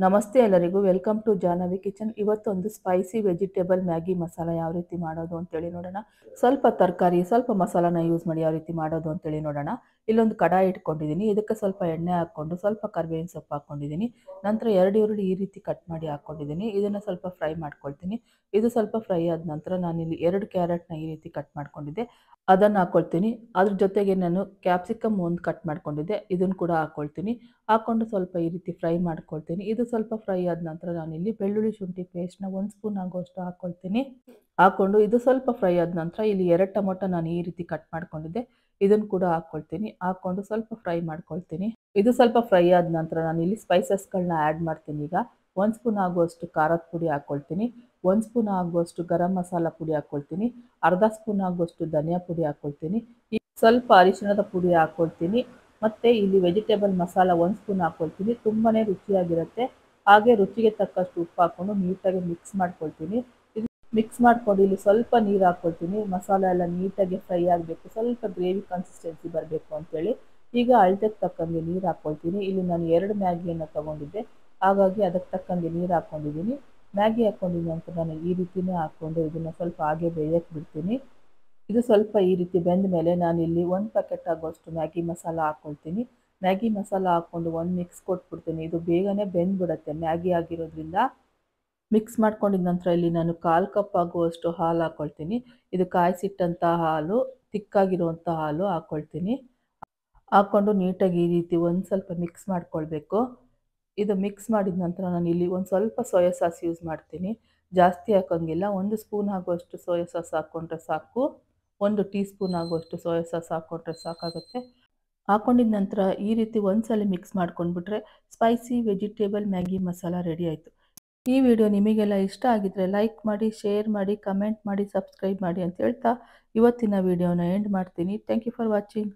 ನಮಸ್ತೆ ಎಲ್ಲರಿಗೂ, welcome to Jahnavi kitchen. ಇವತ್ತೊಂದು ಸ್ಪೈಸಿ ವೆಜಿಟೇಬಲ್ ಮ್ಯಾಗಿ ಮಸಾಲ ಯಾವ ರೀತಿ ಮಾಡೋದು ಅಂತೇಳಿ ನೋಡೋಣ. ಸ್ವಲ್ಪ ತರಕಾರಿ, ಸ್ವಲ್ಪ ಮಸಾಲಾನ ಯೂಸ್ ಮಾಡಿ ಯಾವ ರೀತಿ ಮಾಡೋದು ಅಂತೇಳಿ ನೋಡೋಣ. ಇಲ್ಲೊಂದು ಕಡಾಯಿ ಇಟ್ಕೊಂಡಿದ್ದೀನಿ. ಇದಕ್ಕೆ ಸ್ವಲ್ಪ ಎಣ್ಣೆ ಹಾಕ್ಕೊಂಡು ಸ್ವಲ್ಪ ಕರಿಬೇವಿನ ಸೊಪ್ಪು ಹಾಕ್ಕೊಂಡಿದ್ದೀನಿ. ನಂತರ 2 ಈರುಳ್ಳಿ ಈ ರೀತಿ ಕಟ್ ಮಾಡಿ ಹಾಕ್ಕೊಂಡಿದ್ದೀನಿ. ಇದನ್ನು ಸ್ವಲ್ಪ ಫ್ರೈ ಮಾಡ್ಕೊಳ್ತೀನಿ. ಇದು ಸ್ವಲ್ಪ ಫ್ರೈ ಆದ ನಂತರ ನಾನಿಲ್ಲಿ 2 ಕ್ಯಾರೆಟ್ನ ಈ ರೀತಿ ಕಟ್ ಮಾಡ್ಕೊಂಡಿದ್ದೆ, ಅದನ್ನು ಹಾಕ್ಕೊಳ್ತೀನಿ. ಅದ್ರ ಜೊತೆಗೆ ನಾನು ಕ್ಯಾಪ್ಸಿಕಮ್ ಒಂದು ಕಟ್ ಮಾಡ್ಕೊಂಡಿದ್ದೆ, ಇದನ್ನು ಕೂಡ ಹಾಕ್ಕೊಳ್ತೀನಿ. ಹಾಕ್ಕೊಂಡು ಸ್ವಲ್ಪ ಈ ರೀತಿ ಫ್ರೈ ಮಾಡ್ಕೊಳ್ತೀನಿ. ಇದು ಸ್ವಲ್ಪ ಫ್ರೈ ಆದ ನಂತರ ನಾನಿಲ್ಲಿ ಬೆಳ್ಳುಳ್ಳಿ ಶುಂಠಿ ಪೇಸ್ಟ್ನ 1 ಸ್ಪೂನ್ ಆಗುವಷ್ಟು ಹಾಕ್ಕೊಳ್ತೀನಿ. ಹಾಕ್ಕೊಂಡು ಇದು ಸ್ವಲ್ಪ ಫ್ರೈ ಆದ ನಂತರ ಇಲ್ಲಿ 2 ಟೊಮೊಟೊ ನಾನು ಈ ರೀತಿ ಕಟ್ ಮಾಡ್ಕೊಂಡಿದ್ದೆ, ಇದನ್ನು ಕೂಡ ಹಾಕ್ಕೊಳ್ತೀನಿ. ಹಾಕ್ಕೊಂಡು ಸ್ವಲ್ಪ ಫ್ರೈ ಮಾಡ್ಕೊಳ್ತೀನಿ. ಇದು ಸ್ವಲ್ಪ ಫ್ರೈ ಆದ ನಂತರ ನಾನಿಲ್ಲಿ ಸ್ಪೈಸಸ್ಗಳನ್ನ ಆ್ಯಡ್ ಮಾಡ್ತೀನಿ. ಈಗ 1 ಸ್ಪೂನ್ ಆಗುವಷ್ಟು ಖಾರದ ಪುಡಿ ಹಾಕ್ಕೊಳ್ತೀನಿ, 1 ಸ್ಪೂನ್ ಆಗುವಷ್ಟು ಗರಂ ಮಸಾಲ ಪುಡಿ ಹಾಕ್ಕೊಳ್ತೀನಿ, ಅರ್ಧ ಸ್ಪೂನ್ ಆಗುವಷ್ಟು ಧನಿಯಾ ಪುಡಿ ಹಾಕ್ಕೊಳ್ತೀನಿ, ಸ್ವಲ್ಪ ಅರಿಶಿಣದ ಪುಡಿ ಹಾಕ್ಕೊಳ್ತೀನಿ. ಮತ್ತು ಇಲ್ಲಿ ವೆಜಿಟೇಬಲ್ ಮಸಾಲ 1 ಸ್ಪೂನ್ ಹಾಕ್ಕೊಳ್ತೀನಿ. ತುಂಬಾ ರುಚಿಯಾಗಿರುತ್ತೆ. ಹಾಗೆ ರುಚಿಗೆ ತಕ್ಕಷ್ಟು ಉಪ್ಪು ಹಾಕ್ಕೊಂಡು ನೀಟಾಗಿ ಮಿಕ್ಸ್ ಮಾಡ್ಕೊಳ್ತೀನಿ. ಇದು ಮಿಕ್ಸ್ ಮಾಡ್ಕೊಂಡು ಇಲ್ಲಿ ಸ್ವಲ್ಪ ನೀರು ಹಾಕ್ಕೊಳ್ತೀನಿ. ಮಸಾಲ ಎಲ್ಲ ನೀಟಾಗಿ ಫ್ರೈ ಆಗಬೇಕು, ಸ್ವಲ್ಪ ಗ್ರೇವಿ ಕನ್ಸಿಸ್ಟೆನ್ಸಿ ಬರಬೇಕು ಅಂತೇಳಿ. ಈಗ ಅಳತೆಗೆ ತಕ್ಕಂಗೆ ನೀರು ಹಾಕ್ಕೊಳ್ತೀನಿ. ಇಲ್ಲಿ ನಾನು 2 ಮ್ಯಾಗಿಯನ್ನು ತೊಗೊಂಡಿದ್ದೆ, ಹಾಗಾಗಿ ಅದಕ್ಕೆ ತಕ್ಕಂಗೆ ನೀರು ಹಾಕ್ಕೊಂಡಿದ್ದೀನಿ. ಮ್ಯಾಗಿ ಹಾಕ್ಕೊಂಡಿದ್ದ ನಂತರ ನಾನು ಈ ರೀತಿಯೇ ಹಾಕ್ಕೊಂಡು ಇದನ್ನು ಸ್ವಲ್ಪ ಹಾಗೆ ಬೇಯಕ್ಕೆ ಬಿಡ್ತೀನಿ. ಇದು ಸ್ವಲ್ಪ ಈ ರೀತಿ ಬೆಂದ ಮೇಲೆ ನಾನಿಲ್ಲಿ 1 ಪ್ಯಾಕೆಟ್ ಆಗುವಷ್ಟು ಮ್ಯಾಗಿ ಮಸಾಲ ಹಾಕ್ಕೊಳ್ತೀನಿ. ಮ್ಯಾಗಿ ಮಸಾಲ ಹಾಕ್ಕೊಂಡು ಒಂದು ಮಿಕ್ಸ್ ಕೊಟ್ಬಿಡ್ತೀನಿ. ಇದು ಬೇಗನೆ ಬೆಂದ್ಬಿಡುತ್ತೆ ಮ್ಯಾಗಿ ಆಗಿರೋದ್ರಿಂದ. ಮಿಕ್ಸ್ ಮಾಡ್ಕೊಂಡಿದ ನಂತರ ಇಲ್ಲಿ ನಾನು 1/4 ಕಪ್ ಆಗುವಷ್ಟು ಹಾಲು ಹಾಕ್ಕೊಳ್ತೀನಿ. ಇದು ಕಾಯಿಸಿಟ್ಟಂಥ ಹಾಲು, ತಿಕ್ಕಾಗಿರುವಂಥ ಹಾಲು ಹಾಕ್ಕೊಳ್ತೀನಿ. ಹಾಕ್ಕೊಂಡು ನೀಟಾಗಿ ಈ ರೀತಿ ಒಂದು ಸ್ವಲ್ಪ ಮಿಕ್ಸ್ ಮಾಡ್ಕೊಳ್ಬೇಕು. ಇದು ಮಿಕ್ಸ್ ಮಾಡಿದ ನಂತರ ನಾನು ಇಲ್ಲಿ ಒಂದು ಸ್ವಲ್ಪ ಸೋಯಾ ಸಾಸ್ ಯೂಸ್ ಮಾಡ್ತೀನಿ. ಜಾಸ್ತಿ ಹಾಕೋಂಗಿಲ್ಲ, 1 ಸ್ಪೂನ್ ಆಗುವಷ್ಟು ಸೋಯಾ ಸಾಸ್ ಹಾಕ್ಕೊಂಡ್ರೆ ಸಾಕು. 1 ಟೀ ಸ್ಪೂನ್ ಆಗುವಷ್ಟು ಸೋಯಾ ಸಾಸ್ ಹಾಕ್ಕೊಂಡ್ರೆ ಸಾಕಾಗುತ್ತೆ. ಹಾಕ್ಕೊಂಡಿದ ನಂತರ ಈ ರೀತಿ ಒಂದ್ಸಲ ಮಿಕ್ಸ್ ಮಾಡ್ಕೊಂಡ್ಬಿಟ್ರೆ spicy vegetable Maggi masala ready ಆಯಿತು. ಈ ವಿಡಿಯೋ ನಿಮಗೆಲ್ಲ ಇಷ್ಟ ಆಗಿದ್ರೆ ಲೈಕ್ ಮಾಡಿ, ಶೇರ್ ಮಾಡಿ, ಕಮೆಂಟ್ ಮಾಡಿ, ಸಬ್ಸ್ಕ್ರೈಬ್ ಮಾಡಿ ಅಂತ ಹೇಳ್ತಾ ಇವತ್ತಿನ ವಿಡಿಯೋನ ಎಂಡ್ ಮಾಡ್ತೀನಿ. Thank you for watching.